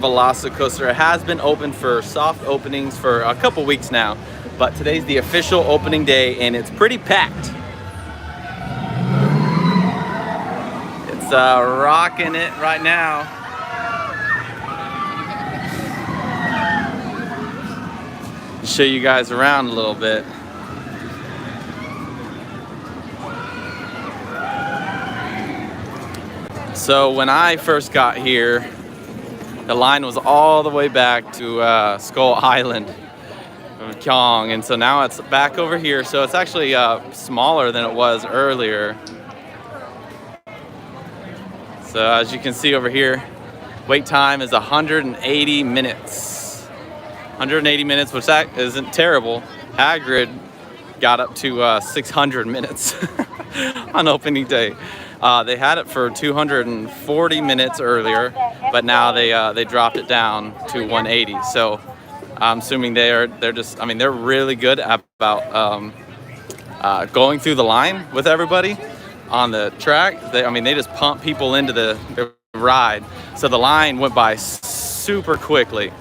VelociCoaster. It has been open for soft openings for a couple weeks now, but today's the official opening day and it's pretty packed. It's rocking it right now. Show you guys around a little bit. So when I first got here, the line was all the way back to Skull Island of Kyong, and so now it's back over here. So it's actually smaller than it was earlier. So as you can see over here, wait time is 180 minutes. 180 minutes, which that isn't terrible. Hagrid got up to 600 minutes on opening day. They had it for 240 minutes earlier, but now they dropped it down to 180. So I'm assuming they're just, I mean, they're really good about going through the line with everybody on the track. I mean, they just pump people into the ride. So the line went by super quickly.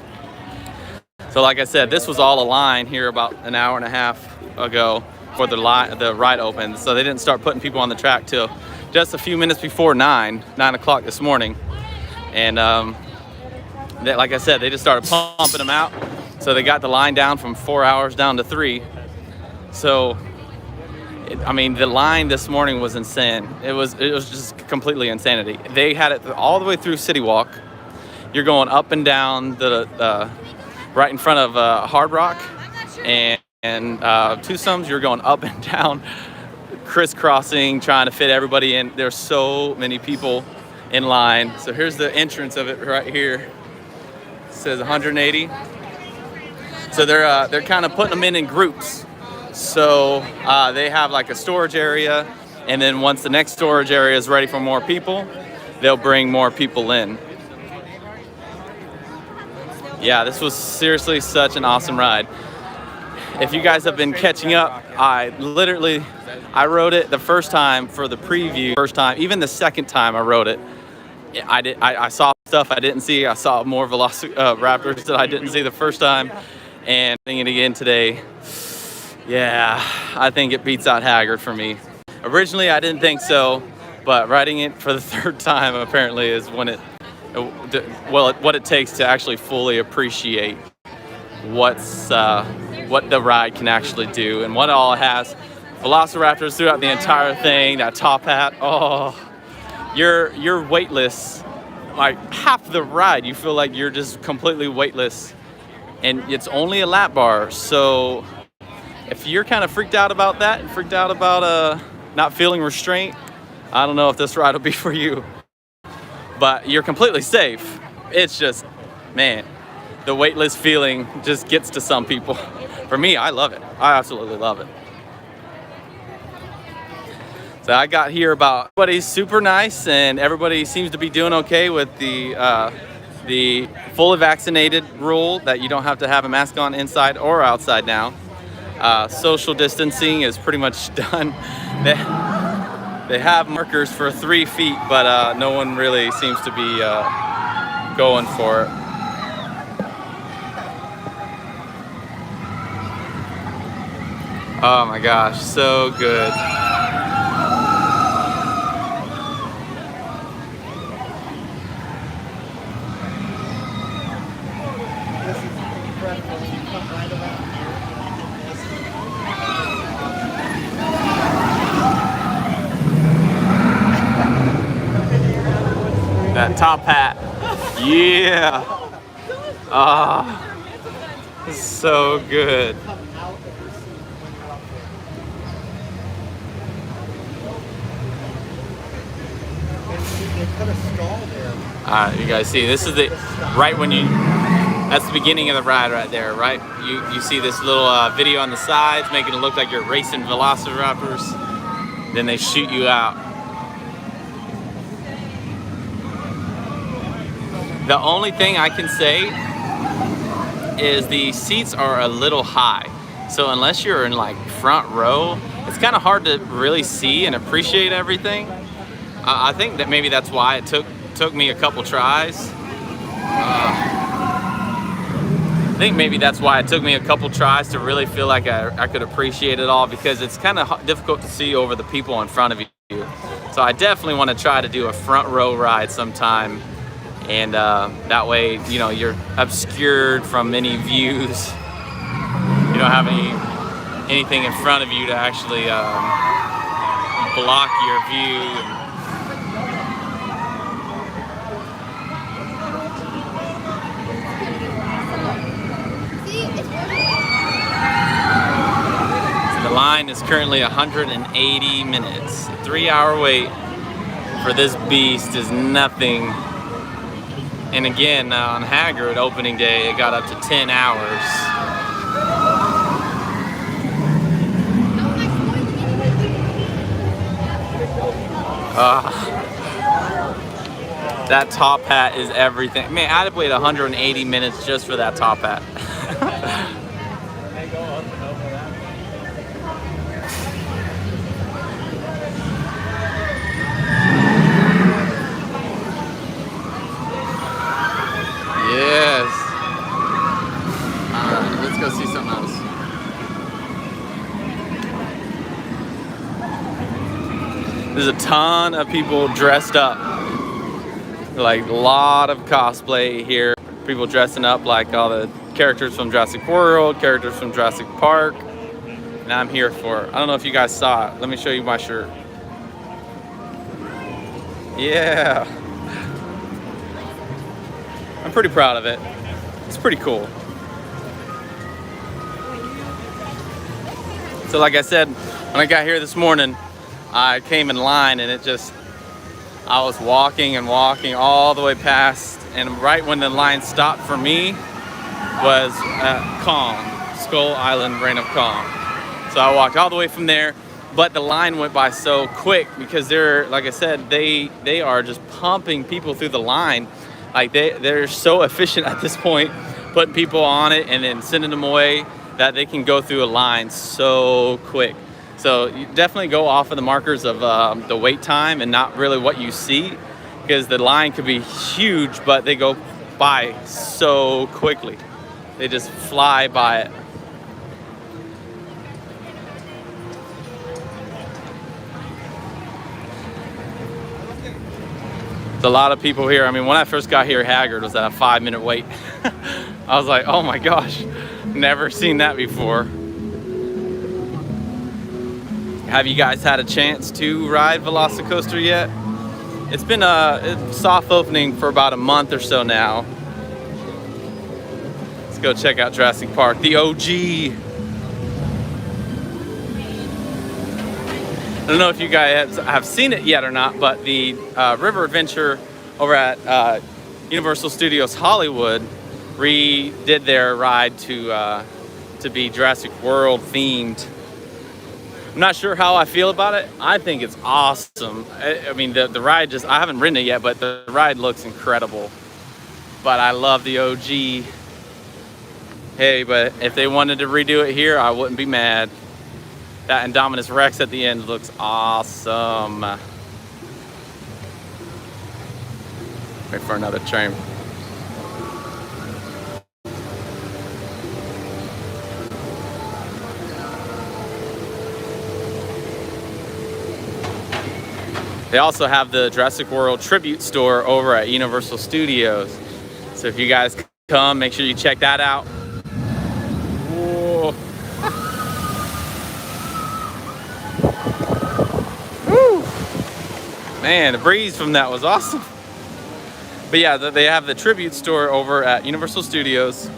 So like I said, this was all a line here about an hour and a half ago before the ride opened. So they didn't start putting people on the track till just a few minutes before 9 o'clock this morning. And like I said, they just started pumping them out. So they got the line down from 4 hours down to 3. So, I mean, the line this morning was insane. It was just completely insanity. They had it all the way through City Walk. You're going up and down the right in front of Hard Rock and Twosomes. You're going up and down, crisscrossing, trying to fit everybody in. There's so many people in line. So here's the entrance of it right here. It says 180. So they're kind of putting them in groups. So they have like a storage area, and then once the next storage area is ready for more people, they'll bring more people in. Yeah, this was seriously such an awesome ride. If you guys have been catching up, I rode it the first time for the preview. First time, even the second time I rode it, I saw stuff I didn't see. I saw more Velociraptors that I didn't see the first time, and seeing it again today, yeah, I think it beats out Hagrid for me. Originally, I didn't think so, but riding it for the third time apparently is when what it takes to actually fully appreciate what the ride can actually do and what all it has. Velociraptors throughout the entire thing, that top hat, oh, you're weightless. Like half the ride, you feel like you're just completely weightless, and it's only a lap bar. So if you're kind of freaked out about that, freaked out about not feeling restraint, I don't know if this ride will be for you. But you're completely safe. It's just, man, the weightless feeling just gets to some people. For me, I love it. I absolutely love it. So I got here about, everybody's super nice and everybody seems to be doing okay with the fully vaccinated rule that you don't have to have a mask on inside or outside now. Social distancing is pretty much done. They have markers for 3 feet, but no one really seems to be going for it. Oh my gosh, so good. This is incredible. You come right about here. That top hat. Yeah. Ah, oh, so good. Alright, you guys see, this is the, right when you, that's the beginning of the ride right there, right? You see this little video on the sides making it look like you're racing Velociraptors. Then they shoot you out. The only thing I can say is the seats are a little high. So unless you're in like front row, it's kind of hard to really see and appreciate everything. I think that maybe that's why it took me a couple tries. think maybe that's why it took me a couple tries to really feel like I could appreciate it all, because it's kind of difficult to see over the people in front of you. So I definitely want to try to do a front row ride sometime, and that way, you know, you're obscured from any views. You don't have anything in front of you to actually block your view. The line is currently 180 minutes. A 3-hour wait for this beast is nothing. And again, on Hagrid opening day, it got up to 10 hours. That top hat is everything. Man, I'd wait 180 minutes just for that top hat. Yes. Alright, let's go see something else. There's a ton of people dressed up. Like a lot of cosplay here. People dressing up like all the characters from Jurassic World, characters from Jurassic Park. And I'm here for it. I don't know if you guys saw it. Let me show you my shirt. Yeah. I'm pretty proud of it. It's pretty cool. So like I said, when I got here this morning, I came in line and I was walking and walking all the way past, and right when the line stopped for me was Kong, Skull Island Reign of Kong. So I walked all the way from there, but the line went by so quick because they're, like I said, they are just pumping people through the line. Like they're so efficient at this point, putting people on it and then sending them away, that they can go through a line so quick. So you definitely go off of the markers of the wait time and not really what you see, because the line could be huge, but they go by so quickly. They just fly by it. There's a lot of people here. I mean, when I first got here, Hagrid was at a 5-minute wait. I was like, oh my gosh, never seen that before. Have you guys had a chance to ride VelociCoaster yet? It's been a soft opening for about a month or so now. Let's go check out Jurassic Park, the OG. I don't know if you guys have seen it yet or not, but the River Adventure over at Universal Studios Hollywood redid their ride to be Jurassic World themed. I'm not sure how I feel about it. I think it's awesome. I mean, the ride I haven't ridden it yet, but the ride looks incredible. But I love the OG. Hey, but if they wanted to redo it here, I wouldn't be mad. That Indominus Rex at the end looks awesome. Wait for another train. They also have the Jurassic World tribute store over at Universal Studios. So if you guys come, make sure you check that out. Whoa. Woo. Man, the breeze from that was awesome. But yeah, they have the tribute store over at Universal Studios.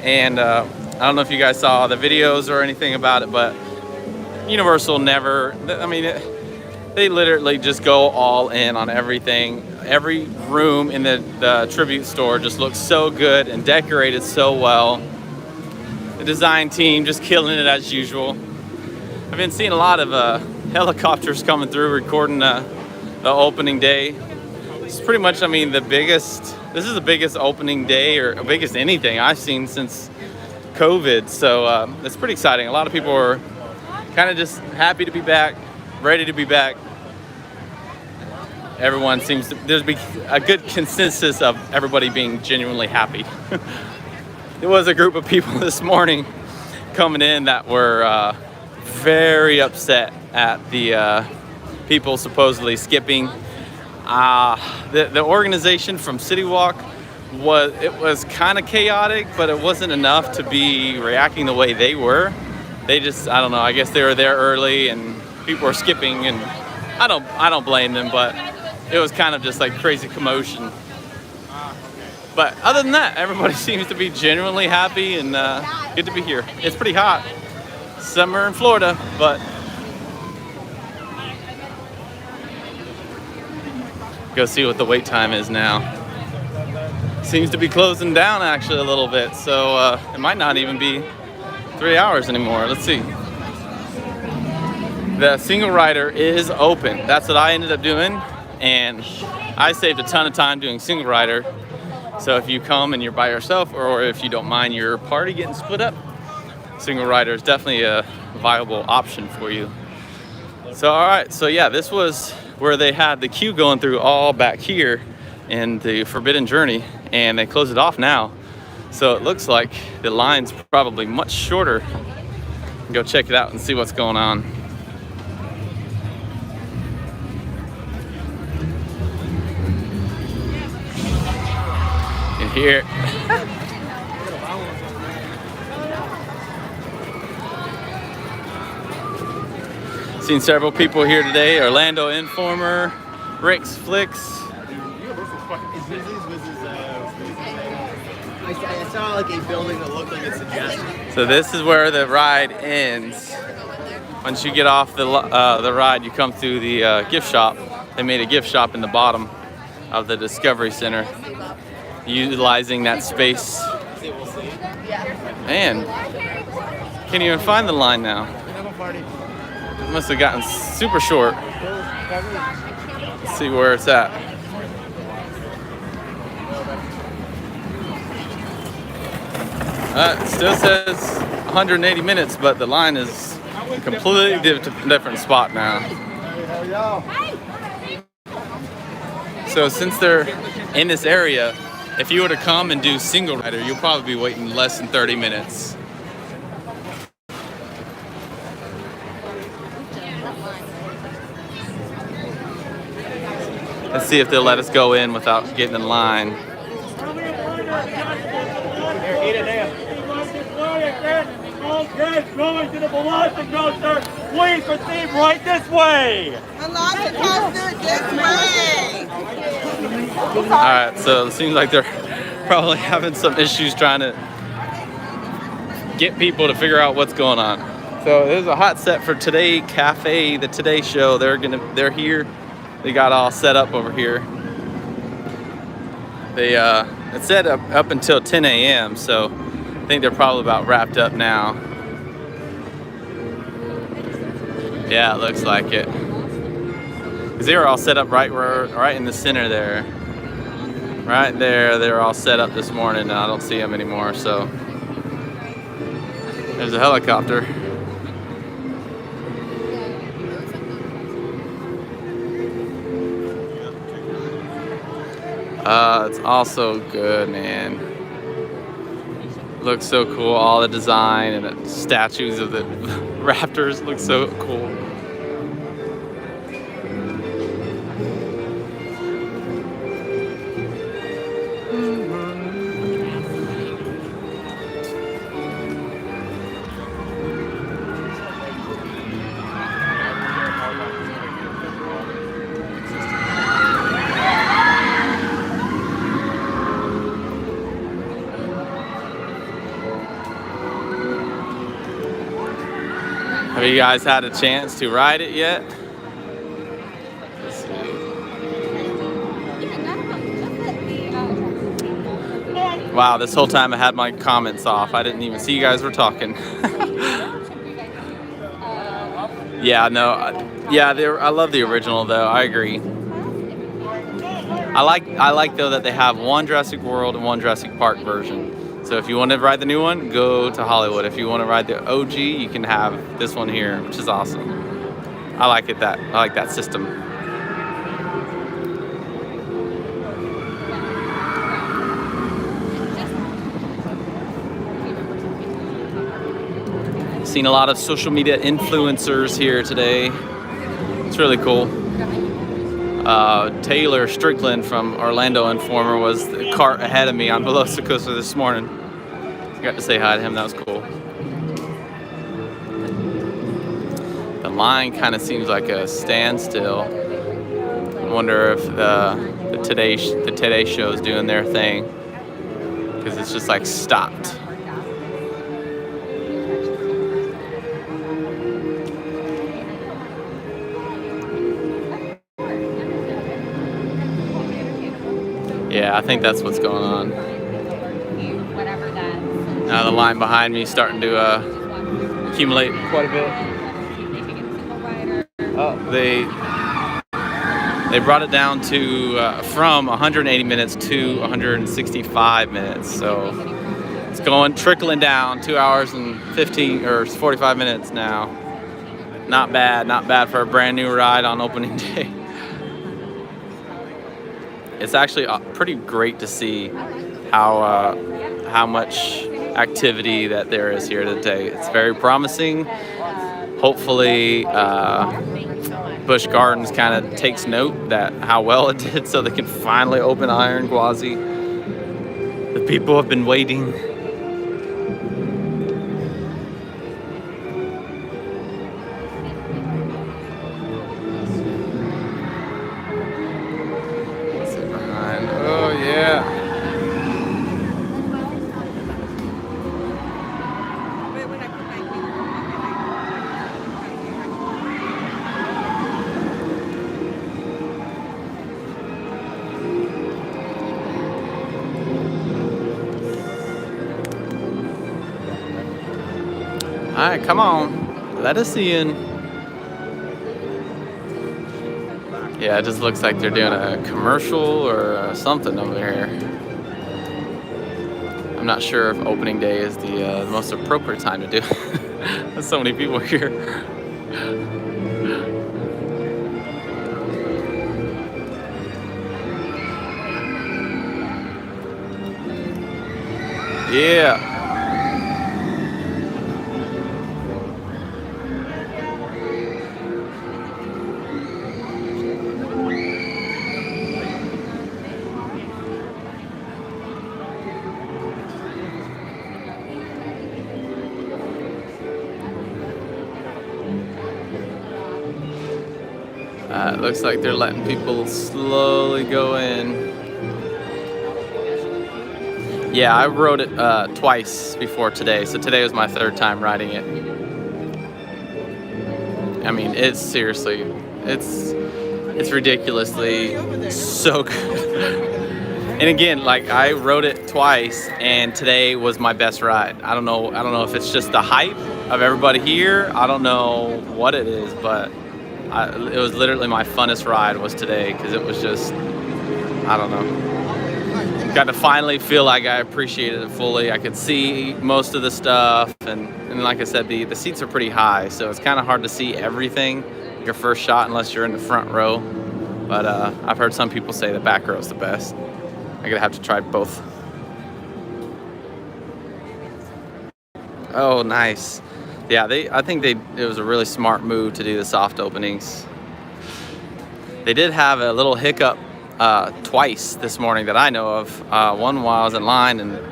And I don't know if you guys saw the videos or anything about it, but Universal never, I mean, they literally just go all in on everything. Every room in the tribute store just looks so good and decorated so well. The design team just killing it as usual. I've been seeing a lot of helicopters coming through recording the opening day. It's pretty much, I mean, this is the biggest opening day or biggest anything I've seen since COVID. So it's pretty exciting. A lot of people are kind of just happy to be back, ready to be back. Everyone seems to, there's a good consensus of everybody being genuinely happy. there was a group of people this morning coming in that were very upset at the people supposedly skipping. The organization from City Walk was kind of chaotic, but it wasn't enough to be reacting the way they were. They just, I don't know, I guess they were there early and people were skipping, and I don't blame them, but it was kind of just like crazy commotion. But other than that, everybody seems to be genuinely happy and good to be here. It's pretty hot. Summer in Florida, but go see what the wait time is now. Seems to be closing down actually a little bit, so it might not even be 3 hours anymore. Let's see. The single rider is open. That's what I ended up doing, and I saved a ton of time doing single rider. So if you come and you're by yourself, or if you don't mind your party getting split up, single rider is definitely a viable option for you. So all right, so yeah, this was where they had the queue going through all back here in the Forbidden Journey, and they closed it off now. So it looks like the line's probably much shorter. Go check it out and see what's going on. In here. Seen several people here today. Orlando Informer, Rick's Flicks. I saw like a building that looked like it suggested. So this is where the ride ends. Once you get off the ride, you come through the gift shop. They made a gift shop in the bottom of the Discovery Center, utilizing that space. Man, can't even find the line now. It must have gotten super short. Let's see where it's at. It still says 180 minutes, but the line is a completely different spot now. So since they're in this area, if you were to come and do single rider, you'll probably be waiting less than 30 minutes. Let's see if they'll let us go in without getting in line. Going to the VelociCoaster, please proceed right this way. VelociCoaster this way. Alright, so it seems like they're probably having some issues trying to get people to figure out what's going on. So there's a hot set for Today Cafe, the Today Show. They're here. They got all set up over here. They it said up until 10 a.m. so I think they're probably about wrapped up now. Yeah, it looks like it. 'Cause they were all set up right in the center there. Right there, they were all set up this morning, and I don't see them anymore, so. There's a helicopter. It's also good, man. Looks so cool. All the design and the statues of the raptors look so cool. Have you guys had a chance to ride it yet? Let's see. Wow, this whole time I had my comments off. I didn't even see you guys were talking. Yeah, no, I love the original though. I agree. I like though that they have one Jurassic World and one Jurassic Park version. So if you want to ride the new one, go to Hollywood. If you want to ride the OG, you can have this one here, which is awesome. I like that system. Seen a lot of social media influencers here today. It's really cool. Taylor Strickland from Orlando Informer was the cart ahead of me on VelociCoaster this morning. I got to say hi to him. That was cool. The line kind of seems like a standstill. I wonder if the Today Show is doing their thing, because it's just like stopped. Yeah, I think that's what's going on. Now the line behind me is starting to accumulate quite a bit. Oh, they brought it down to from 180 minutes to 165 minutes. So it's trickling down. 2 hours and 15 or 45 minutes now. Not bad for a brand new ride on opening day. It's actually pretty great to see how much activity that there is here today. It's very promising. Hopefully Busch Gardens kind of takes note that how well it did, so they can finally open Iron Gwazi. The people have been waiting. All right, come on, let us in. Yeah, it just looks like they're doing a commercial or something over here. I'm not sure if opening day is the most appropriate time to do it. There's so many people here. Yeah. It looks like they're letting people slowly go in. Yeah, I rode it twice before today, so today was my third time riding it. I mean, it's seriously, it's ridiculously so good. And again, like, I rode it twice, and today was my best ride. I don't know if it's just the hype of everybody here. I don't know what it is, but it was literally my funnest ride was today, because it was just, I don't know. Got to finally feel like I appreciated it fully. I could see most of the stuff, and like I said, the seats are pretty high, so it's kind of hard to see everything your first shot unless you're in the front row. But I've heard some people say the back row is the best. I'm gonna have to try both. Oh, nice. Yeah, I think it was a really smart move to do the soft openings. They did have a little hiccup twice this morning that I know of. One while I was in line, and it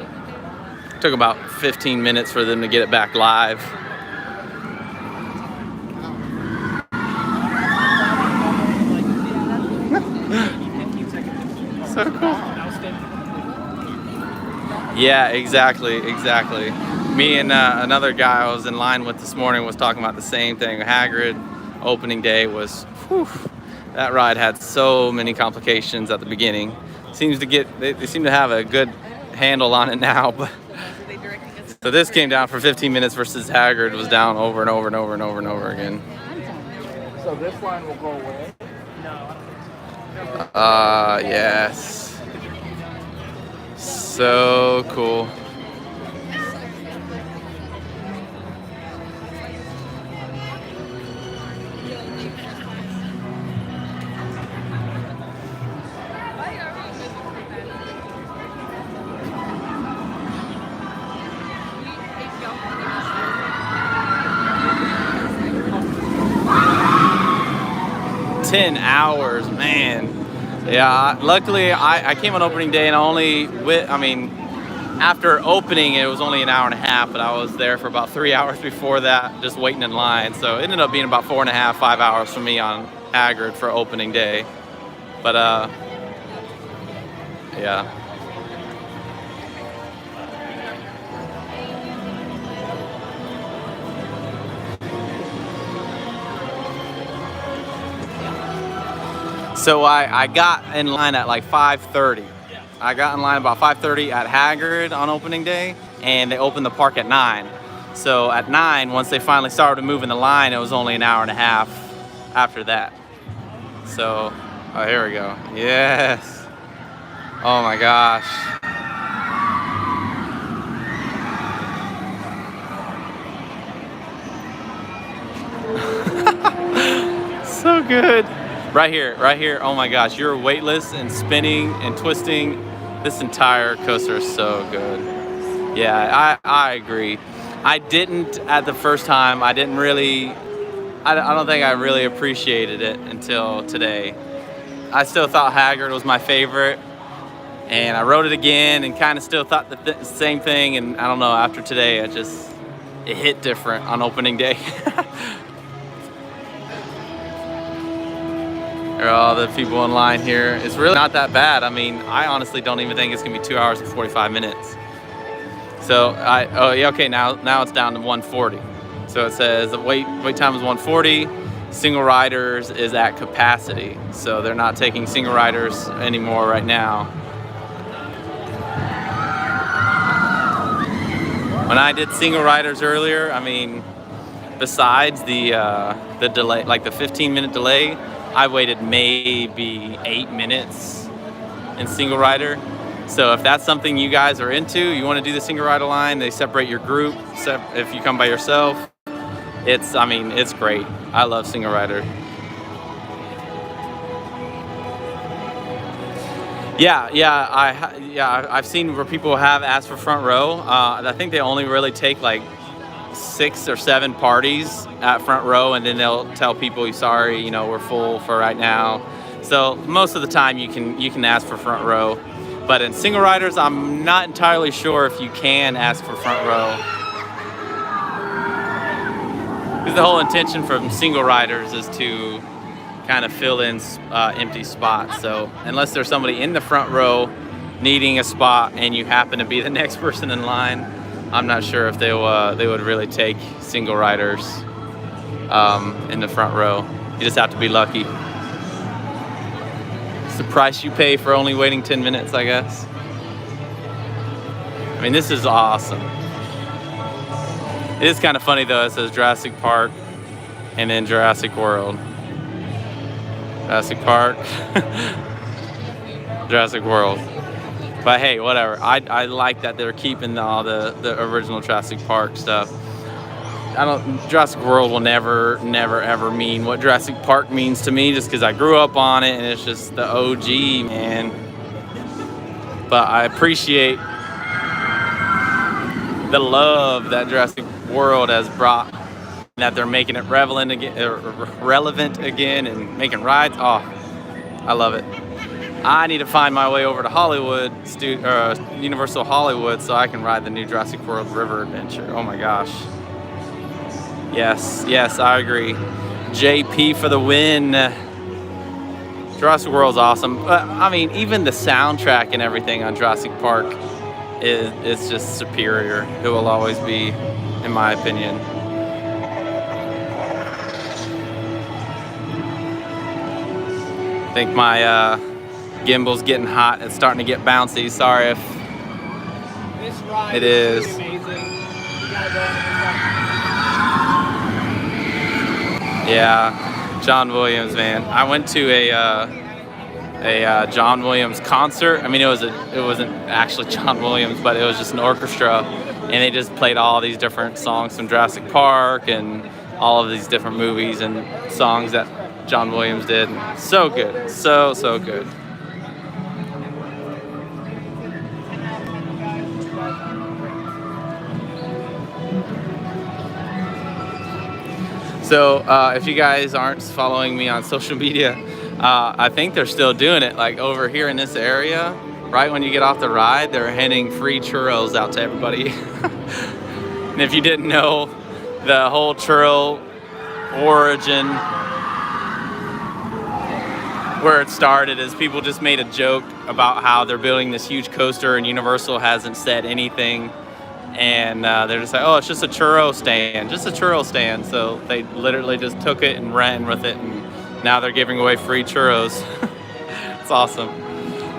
took about 15 minutes for them to get it back live. So cool. Yeah, exactly. Me and another guy I was in line with this morning was talking about the same thing. Hagrid opening day was, whew, that ride had so many complications at the beginning. They seem to have a good handle on it now, but so this came down for 15 minutes versus Hagrid was down over and over and over and over and over again. So this line will go away? Yes. So cool. 10 hours, man. Yeah, luckily I came on opening day and after opening it was only an hour and a half, but I was there for about 3 hours before that, just waiting in line. So it ended up being about 4.5, 5 hours for me on Hagrid for opening day. But yeah. So I got in line at like 5:30. I got in line about 5:30 at Hagrid on opening day, and they opened the park at 9. So at 9, once they finally started moving the line, it was only an hour and a half after that. So, oh, here we go. Yes. Oh my gosh. So good. Right here. Oh my gosh, you're weightless and spinning and twisting. This entire coaster is so good. Yeah, I agree. I didn't at the first time. I don't think I really appreciated it until today. I still thought Hagrid was my favorite, and I rode it again and kind of still thought the same thing. And I don't know, after today, it hit different on opening day. There are all the people in line here. It's really not that bad. I mean, I honestly don't even think it's gonna be 2 hours and 45 minutes. So okay, now it's down to 140. So it says the wait time is 140. Single riders is at capacity. So they're not taking single riders anymore right now. When I did single riders earlier, I mean, besides the delay, like the 15-minute delay, I waited maybe 8 minutes in single rider. So if that's something you guys are into, you want to do the single rider line, they separate your group. If you come by yourself, it's great. I love single rider. I've seen where people have asked for front row. I think they only really take like 6 or 7 parties at front row, and then they'll tell people, sorry, we're full for right now. So most of the time you can ask for front row, but in single riders I'm not entirely sure if you can ask for front row, because the whole intention from single riders is to kind of fill in empty spots. So unless there's somebody in the front row needing a spot and you happen to be the next person in line, I'm not sure if they would really take single riders in the front row. You just have to be lucky. It's the price you pay for only waiting 10 minutes, I guess. I mean, this is awesome. It is kind of funny though, it says Jurassic Park and then Jurassic World. Jurassic Park, Jurassic World. But hey, whatever. I like that they're keeping all the original Jurassic Park stuff. Jurassic World will never ever mean what Jurassic Park means to me, just because I grew up on it and it's just the OG, man. But I appreciate the love that Jurassic World has brought, that they're making it relevant again and making rides. Oh, I love it. I need to find my way over to Hollywood, Universal Hollywood, so I can ride the new Jurassic World River Adventure. Oh my gosh. Yes, I agree. JP for the win. Jurassic World's awesome. I mean, even the soundtrack and everything on Jurassic Park is just superior. It will always be, in my opinion. I think my gimbal's getting hot. It's starting to get bouncy. Sorry if This ride it is. Amazing. You gotta go on Yeah, John Williams, man. I went to a John Williams concert. I mean, it wasn't actually John Williams, but it was just an orchestra, and they just played all these different songs from Jurassic Park and all of these different movies and songs that John Williams did. So good, so good. So if you guys aren't following me on social media, I think they're still doing it. Like over here in this area, right when you get off the ride, they're handing free churros out to everybody. And if you didn't know, the whole churro origin, where it started, is people just made a joke about how they're building this huge coaster and Universal hasn't said anything. And they're just like, oh, it's just a churro stand, just a churro stand. So they literally just took it and ran with it, and now they're giving away free churros. It's awesome.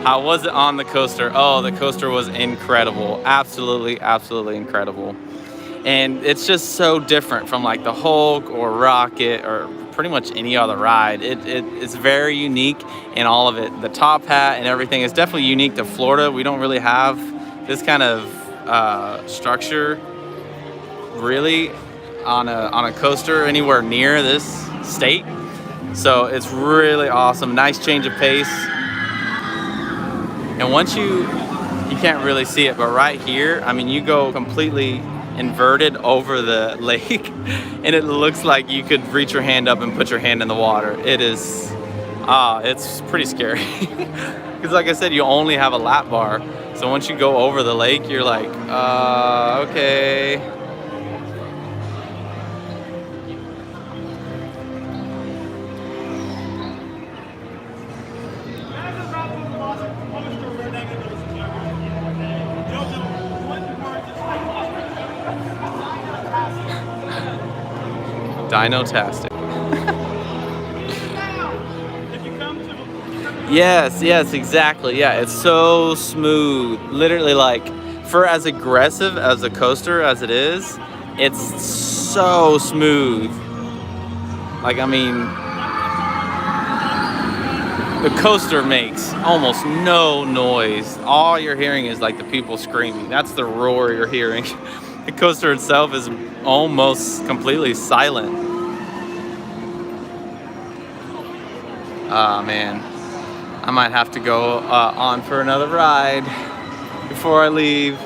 How was it on the coaster? Oh, the coaster was incredible. Absolutely, absolutely incredible. And it's just so different from like the Hulk or Rocket or pretty much any other ride. It's very unique in all of it. The top hat and everything is definitely unique to Florida. We don't really have this kind of structure really on a coaster anywhere near this state. So it's really awesome. Nice change of pace. And once you can't really see it, but right here, I mean, you go completely inverted over the lake and it looks like you could reach your hand up and put your hand in the water. It is it's pretty scary because like I said, you only have a lap bar. So once you go over the lake, you're like, okay. Dino-tastic. Yes, exactly. Yeah, it's so smooth. Literally, like, for as aggressive as a coaster as it is, it's so smooth. Like, I mean, the coaster makes almost no noise. All you're hearing is like the people screaming. That's the roar you're hearing. The coaster itself is almost completely silent. Oh man, I might have to go on for another ride before I leave.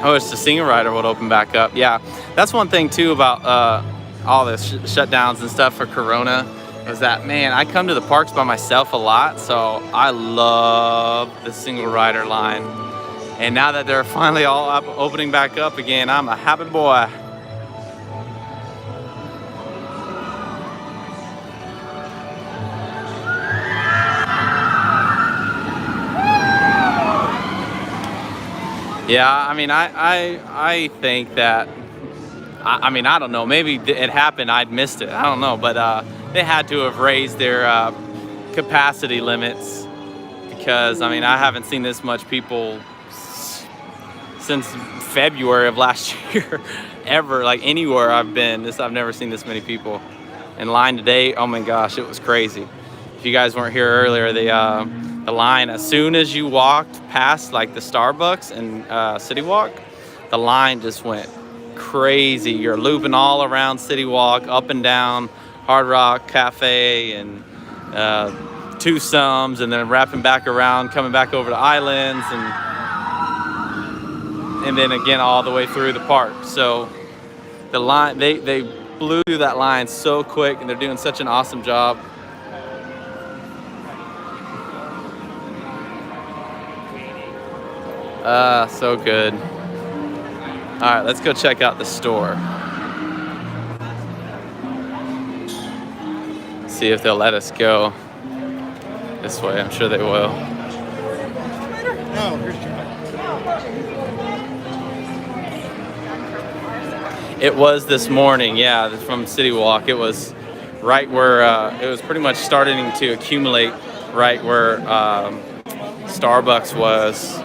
I wish the single rider would open back up. Yeah, that's one thing too about all the shutdowns and stuff for Corona, is that, man, I come to the parks by myself a lot, so I love the single rider line. And now that they're finally all opening back up again, I'm a happy boy. Yeah, I mean, I think that, I mean, I don't know, maybe it happened, I'd missed it, I don't know, but they had to have raised their capacity limits, because, I mean, I haven't seen this much people since February of last year, ever, like anywhere I've been. I've never seen this many people in line today. Oh my gosh, it was crazy. If you guys weren't here earlier, the line, as soon as you walked past like the Starbucks and City Walk, the line just went crazy. You're looping all around City Walk, up and down Hard Rock Cafe and Two Sums, and then wrapping back around, coming back over to Islands, and then again all the way through the park. So the line, they blew through that line so quick, and they're doing such an awesome job. So good. All right, let's go check out the store. See if they'll let us go this way. I'm sure they will. No, here's It was this morning, yeah, from City Walk. It was right where it was pretty much starting to accumulate right where Starbucks was,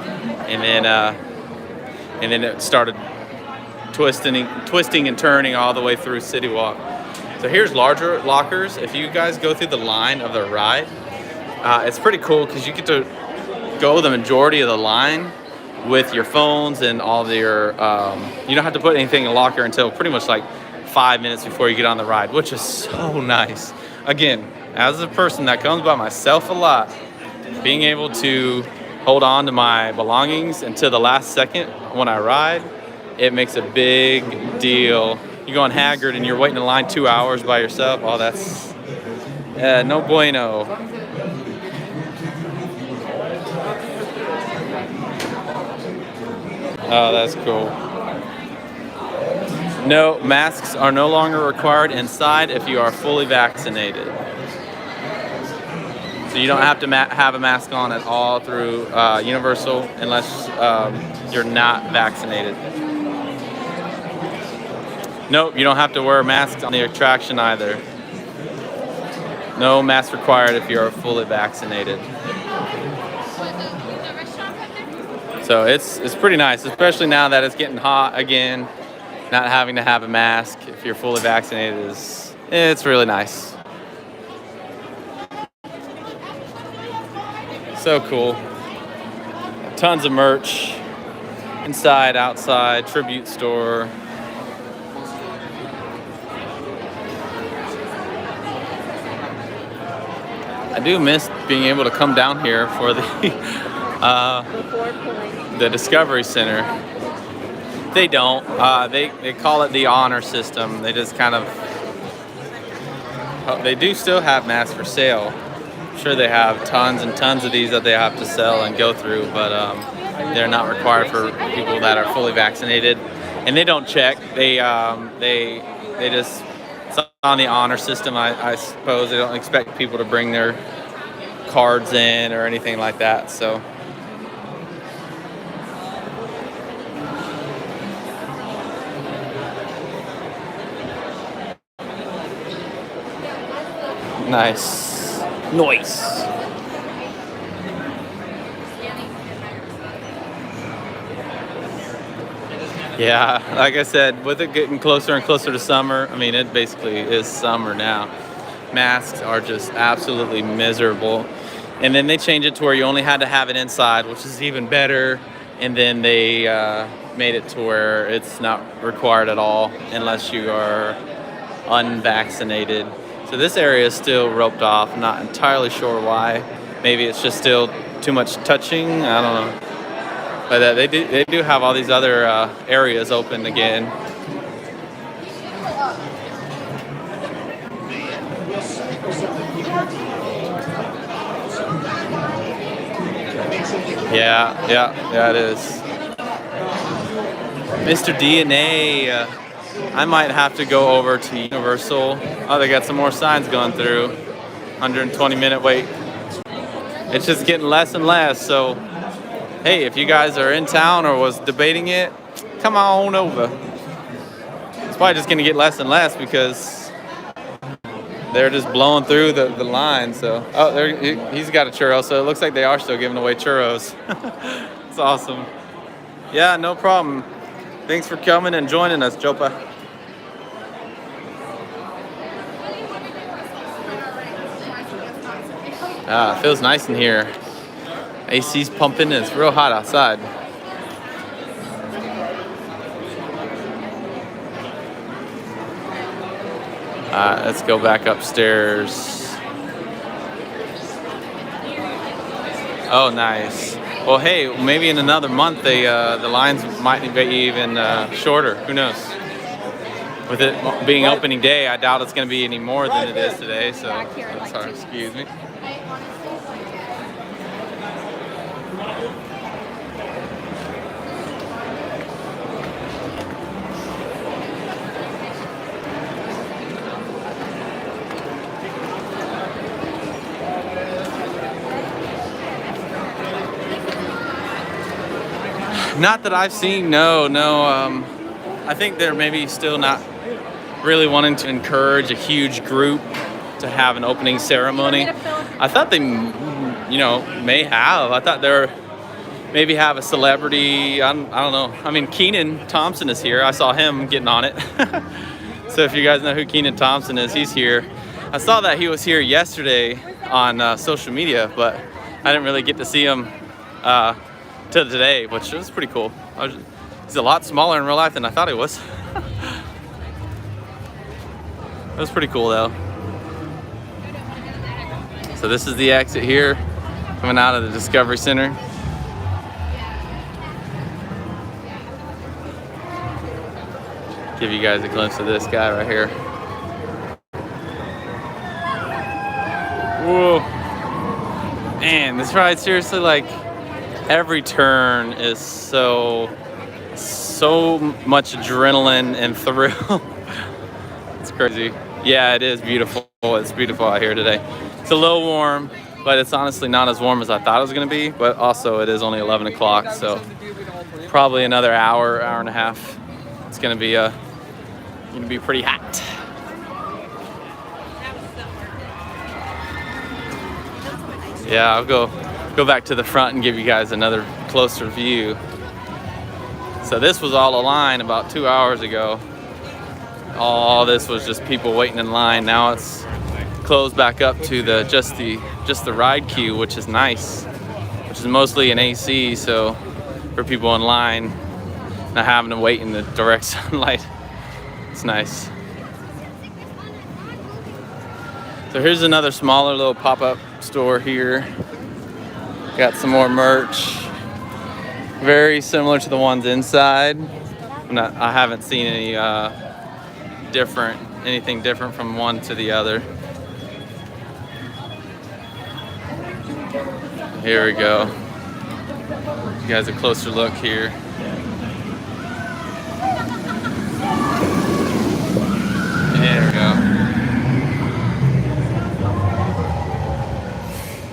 and then it started twisting and turning all the way through City Walk. So here's larger lockers. If you guys go through the line of the ride, it's pretty cool because you get to go the majority of the line with your phones and all your, you don't have to put anything in the locker until pretty much like 5 minutes before you get on the ride, which is so nice. Again, as a person that comes by myself a lot, being able to hold on to my belongings until the last second when I ride, it makes a big deal you go on Haggard and you're waiting in line 2 hours by yourself. Oh, that's no bueno. Oh, that's cool. No, masks are no longer required inside if you are fully vaccinated. So you don't have to have a mask on at all through Universal unless you're not vaccinated. Nope, you don't have to wear masks on the attraction either. No mask required if you're fully vaccinated. So it's pretty nice, especially now that it's getting hot again. Not having to have a mask if you're fully vaccinated it's really nice. So cool. Tons of merch. Inside, outside, tribute store. I do miss being able to come down here for the Discovery Center. They don't. They call it the honor system. They just kind of. They do still have masks for sale. I'm sure they have tons and tons of these that they have to sell and go through, but they're not required for people that are fully vaccinated. And they don't check. They just. It's on the honor system, I suppose. They don't expect people to bring their cards in or anything like that. So. Nice. Nice. Yeah, like I said, with it getting closer and closer to summer, I mean, it basically is summer now. Masks are just absolutely miserable. And then they changed it to where you only had to have it inside, which is even better. And then they made it to where it's not required at all unless you are unvaccinated. So this area is still roped off. I'm not entirely sure why. Maybe it's just still too much touching. I don't know. But they do have all these other areas open again. Yeah, it is. Mr. DNA. I might have to go over to Universal. Oh, they got some more signs going through. 120-minute wait. It's just getting less and less. So, hey, if you guys are in town or was debating it, come on over. It's probably just going to get less and less because they're just blowing through the line. So, oh, he's got a churro. So it looks like they are still giving away churros. It's awesome. Yeah, no problem. Thanks for coming and joining us, Jopa. It feels nice in here. AC's pumping and it's real hot outside. Let's go back upstairs. Oh, nice. Well, hey, maybe in another month the lines might be even shorter. Who knows? With it being opening day, I doubt it's going to be any more than it is today. So, sorry, excuse me. Not that I've seen, no. I think they're maybe still not really wanting to encourage a huge group to have an opening ceremony. I thought they, may have. I thought they're maybe have a celebrity. I don't know. I mean, Kenan Thompson is here. I saw him getting on it. So if you guys know who Kenan Thompson is, he's here. I saw that he was here yesterday on social media, but I didn't really get to see him till today, which was pretty cool. He's a lot smaller in real life than I thought he was. It was pretty cool though. So this is the exit here, coming out of the Discovery Center. Give you guys a glimpse of this guy right here. Whoa. Man, this ride, seriously, like, every turn is so much adrenaline and thrill. It's crazy. Yeah, it is beautiful. It's beautiful out here today. It's a little warm, but it's honestly not as warm as I thought it was gonna be, but also it is only 11 o'clock, so probably another hour and a half. It's gonna be pretty hot. Yeah, I'll go back to the front and give you guys another closer view. So this was all a line about 2 hours ago. All this was just people waiting in line. Now it's closed back up to just the ride queue, which is nice, which is mostly an AC, so for people in line, not having to wait in the direct sunlight. It's nice. So here's another smaller little pop-up store here. Got some more merch. Very similar to the ones inside. I haven't seen any anything different from one to the other. Here we go. Give you guys a closer look here. There we go.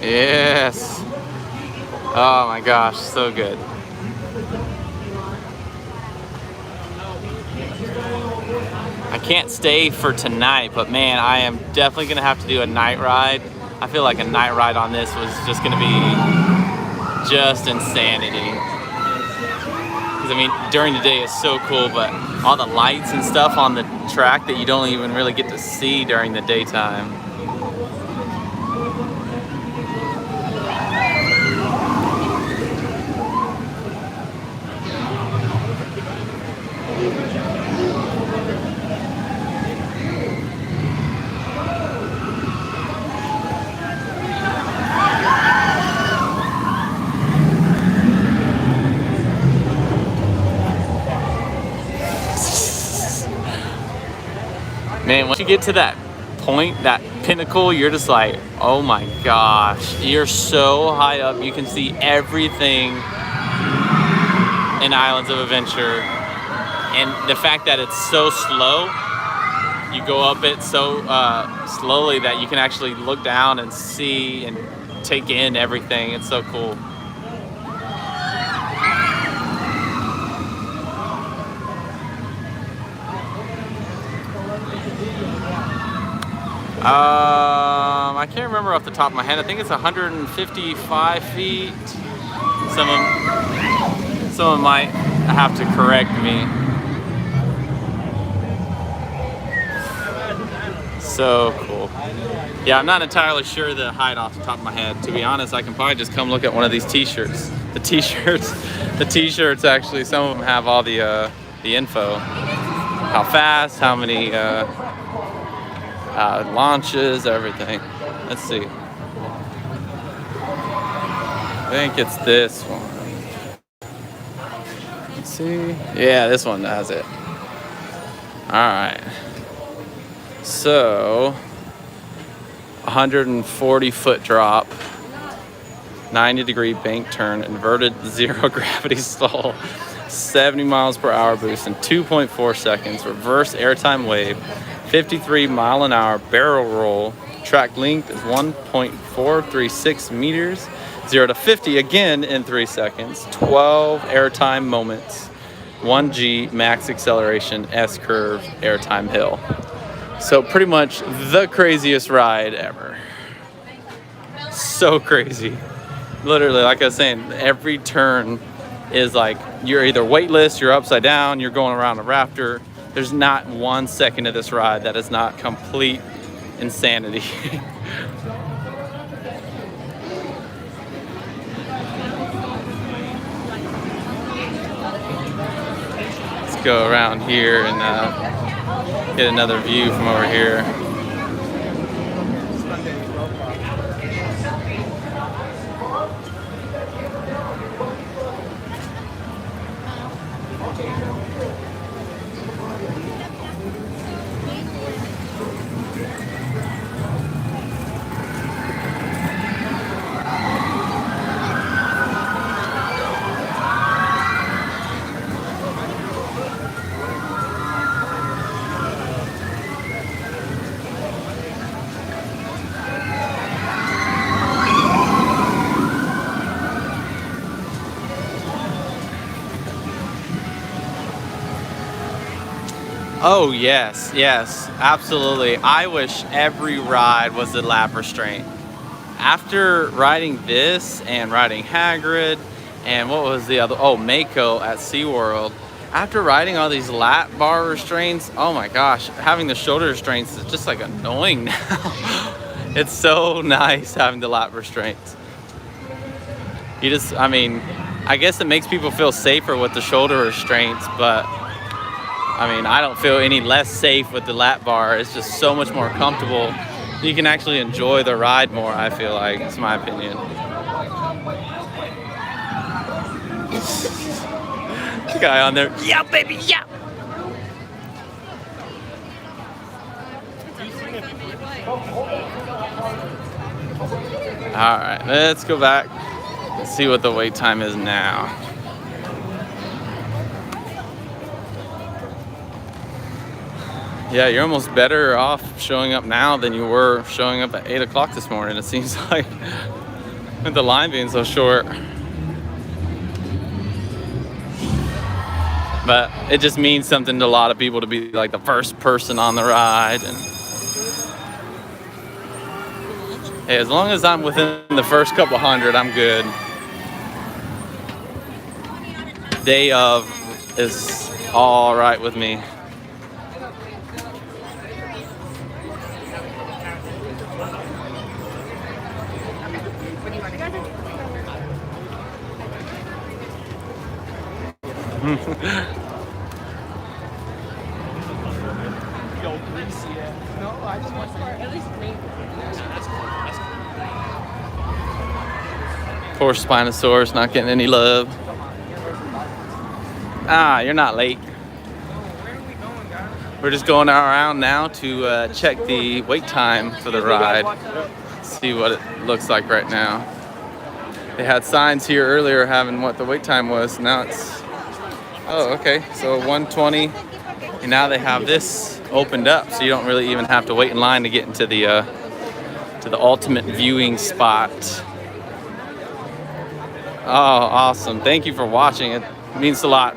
Yes. Oh my gosh, so good. I can't stay for tonight, but man, I am definitely gonna have to do a night ride. I feel like a night ride on this was just gonna be just insanity. Because I mean, during the day it's so cool, but all the lights and stuff on the track that you don't even really get to see during the daytime. Man, once you get to that point, that pinnacle, you're just like, oh my gosh, you're so high up. You can see everything in Islands of Adventure. And the fact that it's so slow, you go up it so slowly that you can actually look down and see and take in everything. It's so cool. I can't remember off the top of my head. I think it's 155 feet. Someone might have to correct me. So cool. Yeah, I'm not entirely sure the height off the top of my head. To be honest, I can probably just come look at one of these t-shirts. The t-shirts actually, some of them have all the info. How fast, how many launches, everything. Let's see. I think it's this one. Let's see. Yeah, this one has it. All right. So, 140-foot drop, 90-degree bank turn, inverted zero gravity stall, 70 miles per hour boost in 2.4 seconds, reverse airtime wave, 53 mile an hour barrel roll. Track length is 1.436 meters. 0 to 50 again in 3 seconds. 12 airtime moments. 1G max acceleration, S curve, airtime hill. So pretty much the craziest ride ever. So crazy. Literally, like I was saying, every turn is like you're either weightless, you're upside down, you're going around a rafter. There's not 1 second of this ride that is not complete insanity. Let's go around here and get another view from over here. Oh yes, yes, absolutely. I wish every ride was a lap restraint. After riding this and riding Hagrid and what was the other, oh, Mako at SeaWorld, after riding all these lap bar restraints, oh my gosh, having the shoulder restraints is just like annoying now. It's so nice having the lap restraints. You just, I mean, I guess it makes people feel safer with the shoulder restraints, but I mean, I don't feel any less safe with the lap bar. It's just so much more comfortable. You can actually enjoy the ride more, I feel like. It's my opinion. The guy on there, yeah, baby, yeah. All right, let's go back and see what the wait time is now. Yeah, you're almost better off showing up now than you were showing up at 8 o'clock this morning, it seems like, with the line being so short. But it just means something to a lot of people to be like the first person on the ride. And hey, as long as I'm within the first couple hundred, I'm good. Day of is all right with me. Poor Spinosaurus not getting any love. Ah, you're not late. We're just going around now to check the wait time for the ride. See what it looks like right now. They had signs here earlier having what the wait time was. Now it's, oh, okay, so 1:20. And now they have this opened up, so you don't really even have to wait in line to get into the ultimate viewing spot. Oh, awesome. Thank you for watching. It means a lot.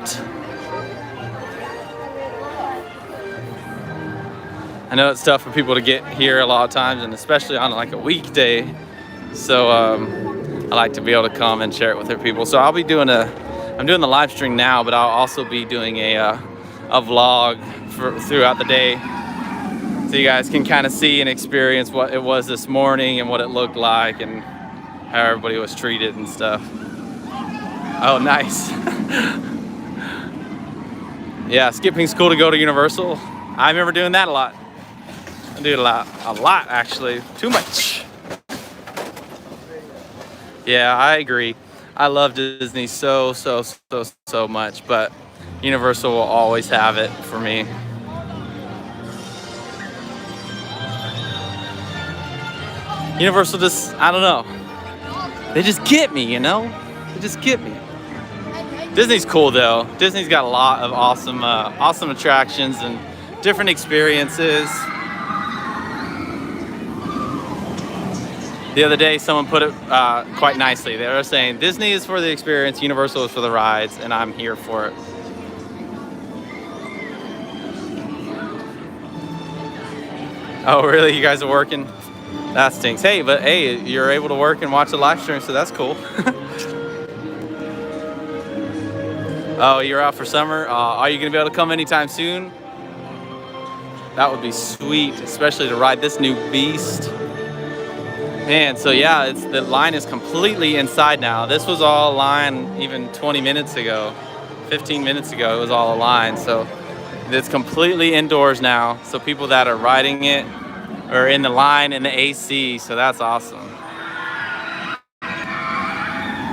I know it's tough for people to get here a lot of times, and especially on like a weekday. So I like to be able to come and share it with other people. So I'm doing the live stream now, but I'll also be doing a vlog throughout the day, so you guys can kind of see and experience what it was this morning and what it looked like and how everybody was treated and stuff. Oh, nice. Yeah, skipping school to go to Universal. I remember doing that a lot. I do it a lot actually. Too much. Yeah, I agree. I love Disney so much, but Universal will always have it for me. Universal just, I don't know. They just get me, you know? They just get me. Disney's cool though. Disney's got a lot of awesome attractions and different experiences. The other day, someone put it quite nicely. They were saying, Disney is for the experience, Universal is for the rides, and I'm here for it. Oh, really? You guys are working? That stinks. Hey, but hey, you're able to work and watch the live stream, so that's cool. Oh, you're out for summer? Are you going to be able to come anytime soon? That would be sweet, especially to ride this new beast. Man, so yeah, the line is completely inside now. This was all a line even 20 minutes ago, 15 minutes ago, it was all a line. So it's completely indoors now. So people that are riding it are in the line in the AC, so that's awesome.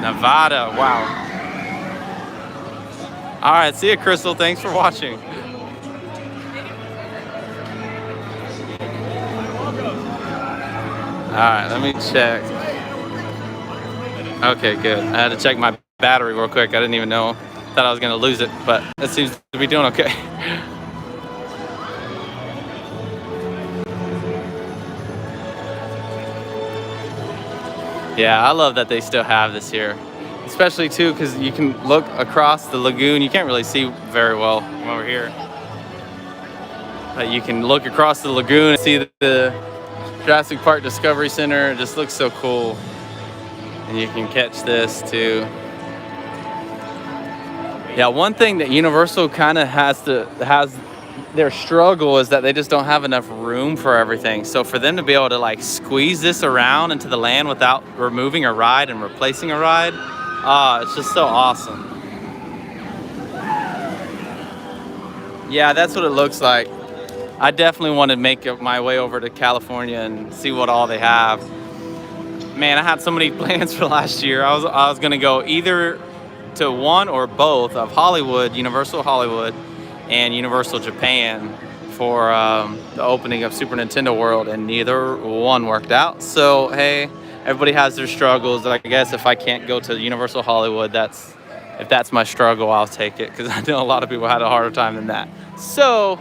Nevada, wow. All right, see you, Crystal. Thanks for watching. All right, let me check. Okay, good. I had to check my battery real quick. I didn't even know. Thought I was gonna lose it, but it seems to be doing okay. Yeah, I love that they still have this here. Especially too, because you can look across the lagoon. You can't really see very well from over here. You can look across the lagoon and see the Jurassic Park Discovery Center. It just looks so cool. And you can catch this too. Yeah, one thing that Universal kind of has their struggle is that they just don't have enough room for everything. So for them to be able to like squeeze this around into the land without removing a ride and replacing a ride, it's just so awesome. Yeah, that's what it looks like. I definitely want to make my way over to California and see what all they have. Man, I had so many plans for last year. I was gonna go either to one or both of Hollywood, Universal Hollywood, and Universal Japan for the opening of Super Nintendo World, and neither one worked out. So hey, everybody has their struggles. I guess if I can't go to Universal Hollywood, if that's my struggle, I'll take it, because I know a lot of people had a harder time than that. So,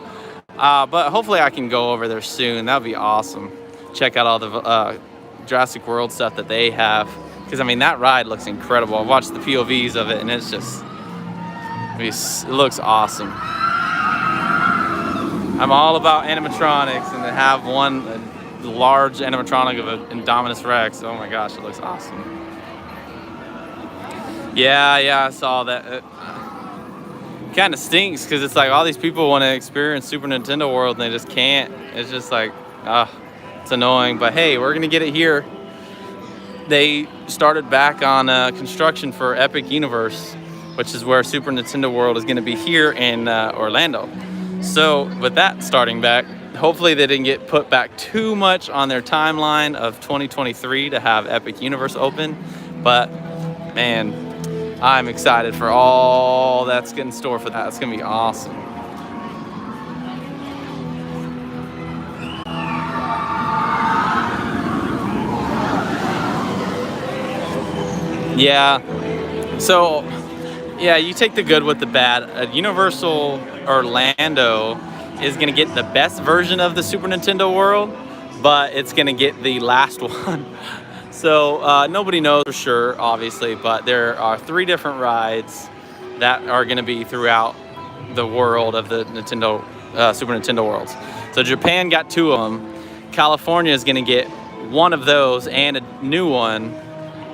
but hopefully I can go over there soon. That'd be awesome. Check out all the Jurassic World stuff that they have, because I mean that ride looks incredible. I've watched the POVs of it and it's just, it looks awesome. I'm all about animatronics, and to have one large animatronic of an Indominus Rex, oh my gosh, it looks awesome. Yeah, I saw that. It kind of stinks, because it's like all these people want to experience Super Nintendo World and they just can't. It's just like, it's annoying, but hey, we're gonna get it here. They started back on construction for Epic Universe, which is where Super Nintendo World is gonna be here in Orlando. So with that starting back, hopefully they didn't get put back too much on their timeline of 2023 to have Epic Universe open, but man, I'm excited for all that's in store for that. It's gonna be awesome. Yeah, so yeah, you take the good with the bad. Universal Orlando is gonna get the best version of the Super Nintendo World, but it's gonna get the last one. So nobody knows for sure, obviously, but there are 3 different rides that are gonna be throughout the world of the Nintendo Super Nintendo Worlds. So Japan got 2 of them. California is gonna get 1 of those and a new one,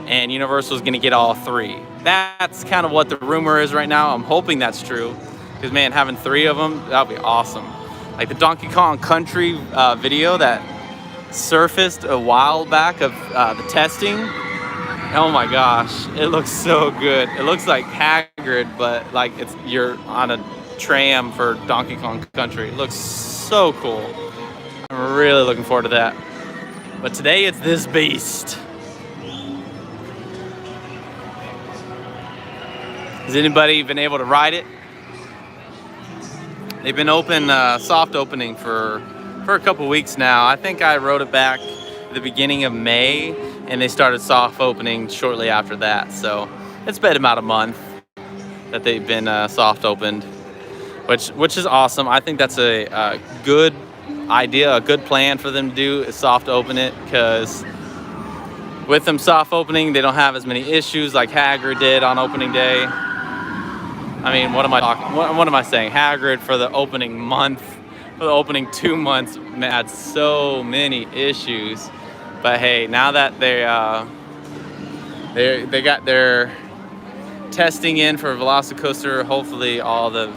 and Universal is gonna get all 3. That's kind of what the rumor is right now. I'm hoping that's true, because man, having 3 of them, that would be awesome. Like the Donkey Kong Country video that surfaced a while back of the testing. Oh my gosh, it looks so good. It looks like Hagrid, but like you're on a tram for Donkey Kong Country. It looks so cool. I'm really looking forward to that. But today it's this beast. Has anybody been able to ride it? They've been open, soft opening for a couple weeks now. I think I rode it back at the beginning of May, and they started soft opening shortly after that. So it's been about a month that they've been soft opened, which is awesome. I think that's a good idea, a good plan for them to do, is soft open it, because with them soft opening, they don't have as many issues like Hagrid did on opening day. I mean, what am I talking? What am I saying? Hagrid for the opening month, for the opening 2 months, had so many issues. But hey, now that they got their testing in for VelociCoaster, hopefully all the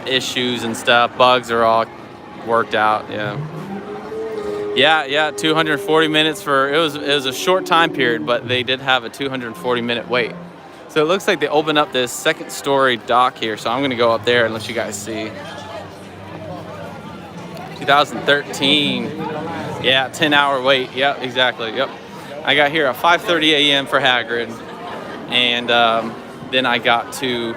issues and stuff, bugs are all worked out. Yeah, 240 minutes for it was a short time period, but they did have a 240-minute wait. So it looks like they opened up this 2nd story dock here, so I'm gonna go up there and let you guys see. 2013, yeah, 10-hour wait, yep, exactly, yep. I got here at 5:30 a.m. for Hagrid, and then I got to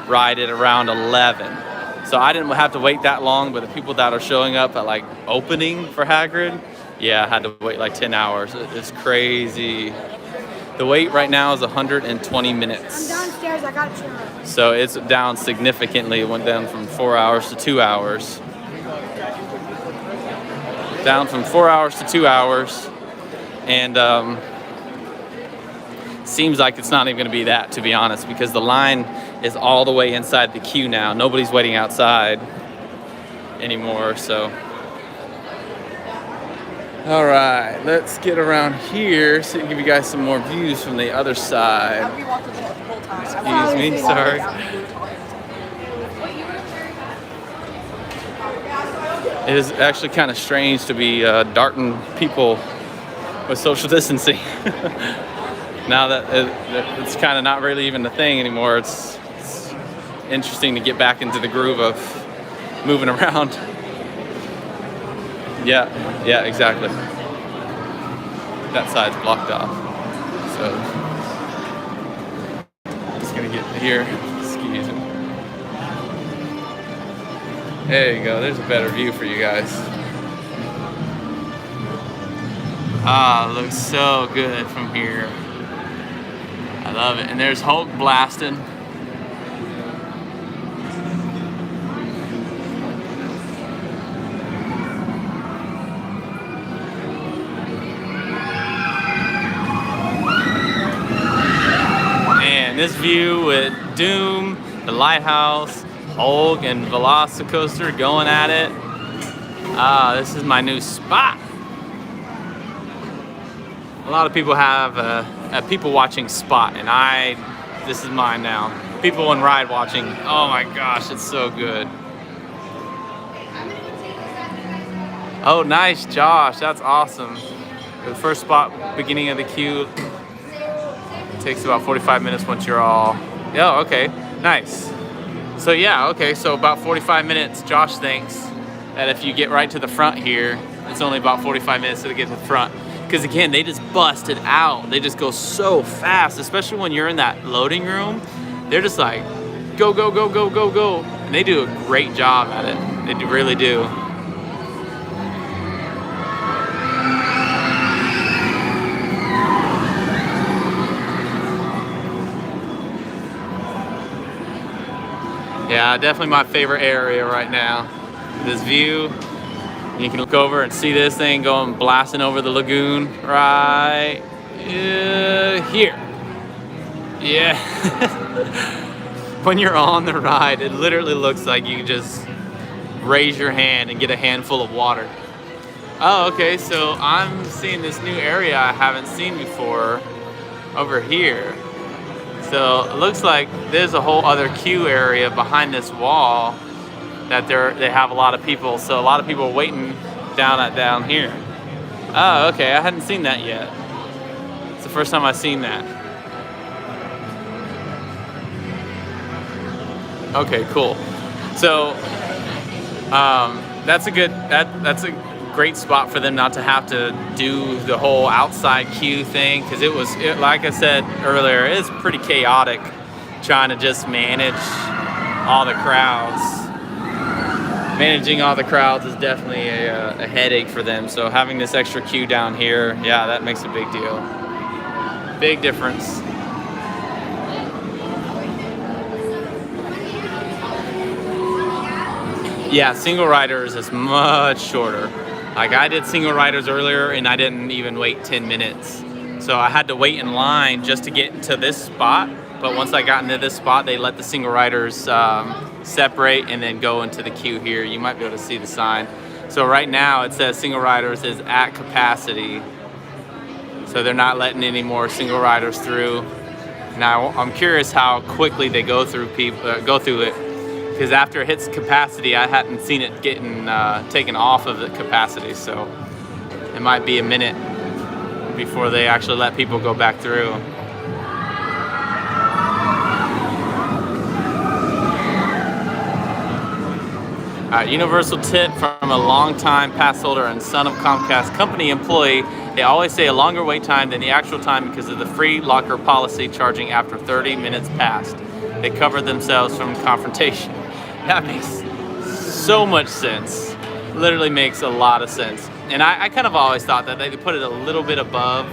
ride it around 11. So I didn't have to wait that long, but the people that are showing up at like opening for Hagrid, yeah, I had to wait like 10 hours. It's crazy. The wait right now is 120 minutes. I'm downstairs, I got you. So it's down significantly. It went down from 4 hours to 2 hours. Down from 4 hours to 2 hours. And seems like it's not even gonna be that, to be honest, because the line is all the way inside the queue now. Nobody's waiting outside. anymore. So, all right, let's get around here so give you guys some more views from the other side. Excuse me, sorry. It is actually kind of strange to be darting people with social distancing. Now that it's kind of not really even a thing anymore, it's interesting to get back into the groove of moving around. Yeah, exactly. That side's blocked off. So, just gonna get here. Excuse me. There you go, there's a better view for you guys. Ah, it looks so good from here. I love it. And there's Hulk blasting. And this view with Doom, the lighthouse, Hulk, and VelociCoaster going at it. Ah, this is my new spot. A lot of people have a people watching spot, and this is mine now. People and ride watching. Oh my gosh, it's so good. Oh, nice, Josh. That's awesome. The first spot, beginning of the queue. It takes about 45 minutes once you're all. Oh, okay, nice. So yeah, okay, so about 45 minutes. Josh thinks that if you get right to the front here, it's only about 45 minutes to get to the front. Because again, they just bust it out. They just go so fast, especially when you're in that loading room. They're just like, go, go, go, go, go, go. And they do a great job at it. They really do. Yeah, definitely my favorite area right now. This view. You can look over and see this thing going blasting over the lagoon right here. Yeah. When you're on the ride, it literally looks like you can just raise your hand and get a handful of water. Oh, okay, so I'm seeing this new area I haven't seen before over here. So it looks like there's a whole other queue area behind this wall that they have a lot of people. So a lot of people are waiting down here. Oh, okay, I hadn't seen that yet. It's the first time I've seen that. Okay, cool. So that's a great spot for them not to have to do the whole outside queue thing, because like I said earlier, it's pretty chaotic trying to just manage all the crowds. Managing all the crowds is definitely a headache for them. So having this extra queue down here, yeah, that makes a big deal. Big difference. Yeah, single riders is much shorter. Like I did single riders earlier and I didn't even wait 10 minutes. So I had to wait in line just to get to this spot. But once I got into this spot, they let the single riders separate and then go into the queue here. You might be able to see the sign. So right now it says single riders is at capacity. So they're not letting any more single riders through. Now I'm curious how quickly they go through it, because after it hits capacity, I hadn't seen it getting taken off of the capacity. So it might be a minute before they actually let people go back through. Universal tip from a longtime pass holder and son of Comcast company employee. They always say a longer wait time than the actual time because of the free locker policy, charging after 30 minutes passed. They cover themselves from confrontation. That makes so much sense. Literally makes a lot of sense. And I kind of always thought that they could put it a little bit above.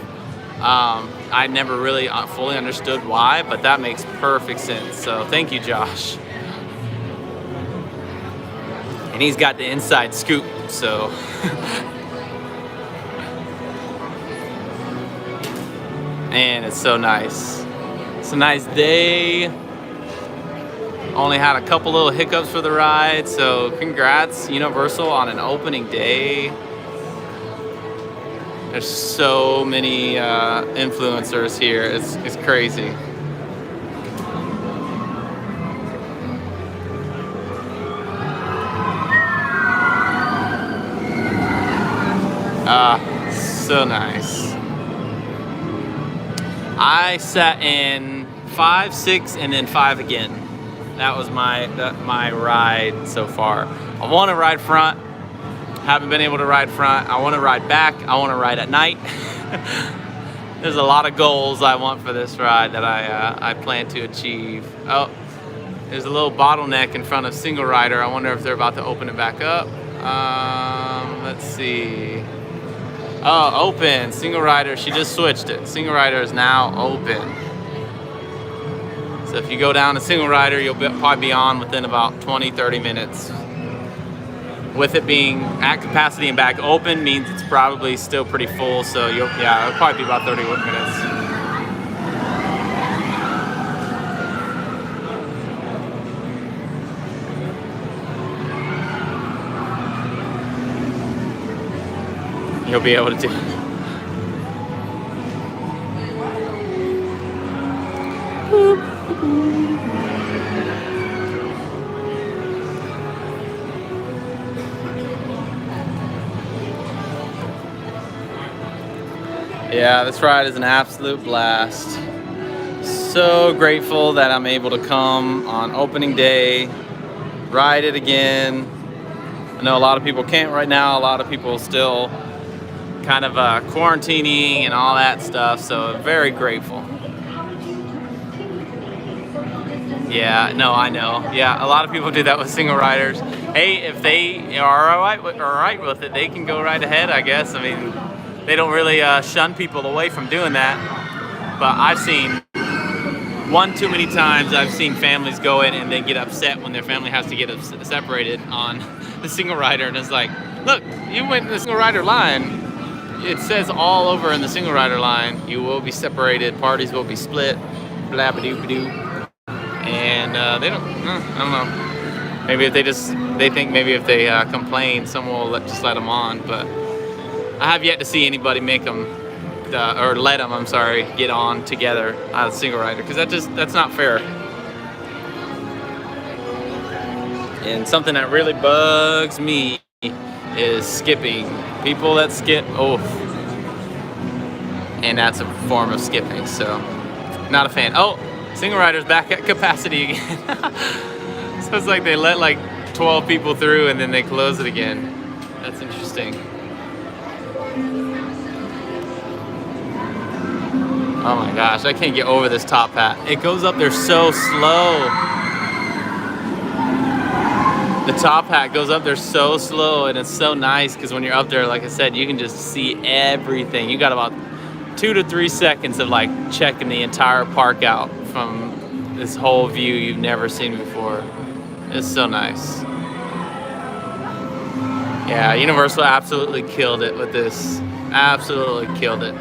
I never really fully understood why, but that makes perfect sense. So thank you, Josh. And he's got the inside scoop, so. And it's so nice. It's a nice day. Only had a couple little hiccups for the ride, so congrats Universal on an opening day. There's so many influencers here. It's crazy. So nice. I sat in 5, 6, and then 5 again. That was my ride so far. I want to ride front. Haven't been able to ride front. I want to ride back. I want to ride at night. There's a lot of goals I want for this ride that I plan to achieve. Oh, there's a little bottleneck in front of single rider. I wonder if they're about to open it back up. Let's see. Oh, open. Single rider. She just switched it. Single rider is now open. So if you go down to single rider, you'll probably be on within about 20-30 minutes. With it being at capacity and back open means it's probably still pretty full. So it'll probably be about 30 minutes. You'll be able to do. Yeah, this ride is an absolute blast. So grateful that I'm able to come on opening day, ride it again. I know a lot of people can't right now. A lot of people still kind of quarantining and all that stuff, so very grateful. Yeah, no, I know. Yeah, a lot of people do that with single riders. Hey, if they are all right with it, they can go right ahead, I guess. I mean, they don't really shun people away from doing that. But I've seen one too many times, I've seen families go in and they get upset when their family has to get separated on the single rider, and it's like, look, you went in the single rider line. It says all over in the single rider line, you will be separated, parties will be split, blah ba doo ba doo. And they don't, I don't know. Maybe if they think maybe if they complain, someone will just let them on. But I have yet to see anybody make them, or let them, I'm sorry, get on together on a single rider, because that's not fair. And something that really bugs me is skipping. People that skip, and that's a form of skipping, so not a fan. Oh, single rider's back at capacity again. So it's like they let like 12 people through and then they close it again. That's interesting. Oh my gosh, I can't get over this top hat. It goes up there so slow. The top hat goes up there so slow, and it's so nice because when you're up there, like I said, you can just see everything. You got about 2 to 3 seconds of like checking the entire park out from this whole view you've never seen before. It's so nice. Yeah, Universal absolutely killed it with this. Absolutely killed it.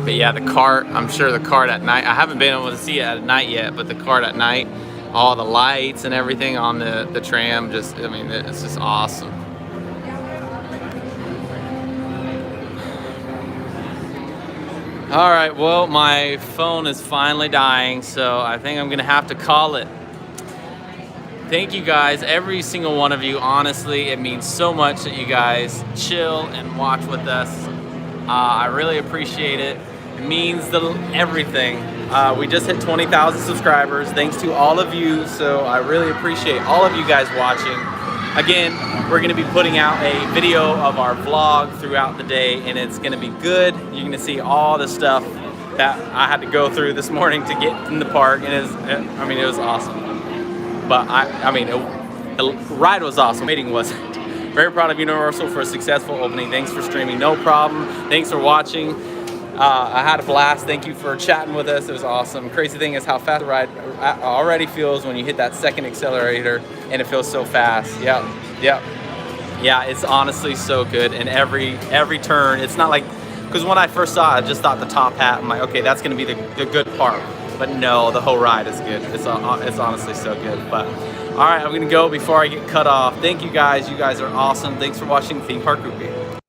But yeah, the cart, I'm sure the cart at night, I haven't been able to see it at night yet, but the cart at night, all the lights and everything on the tram, just, I mean, it's just awesome. All right, well, my phone is finally dying, so I think I'm gonna have to call it. Thank you guys, every single one of you. Honestly, it means so much that you guys chill and watch with us. I really appreciate it. It means everything. We just hit 20,000 subscribers. Thanks to all of you. So I really appreciate all of you guys watching. Again, we're gonna be putting out a video of our vlog throughout the day, and it's gonna be good. You're gonna see all the stuff that I had to go through this morning to get in the park, and it was awesome. But the ride was awesome. Waiting wasn't. Very proud of Universal for a successful opening. Thanks for streaming, no problem. Thanks for watching. I had a blast. Thank you for chatting with us. It was awesome. Crazy thing is how fast the ride already feels when you hit that second accelerator, and it feels so fast. Yeah, it's honestly so good. And every turn, it's not like, because when I first saw it, I just thought the top hat, I'm like, okay, that's gonna be the good part. But no, the whole ride is good. It's honestly so good. But all right, I'm gonna go before I get cut off. Thank you guys. You guys are awesome. Thanks for watching Theme Park Groupie.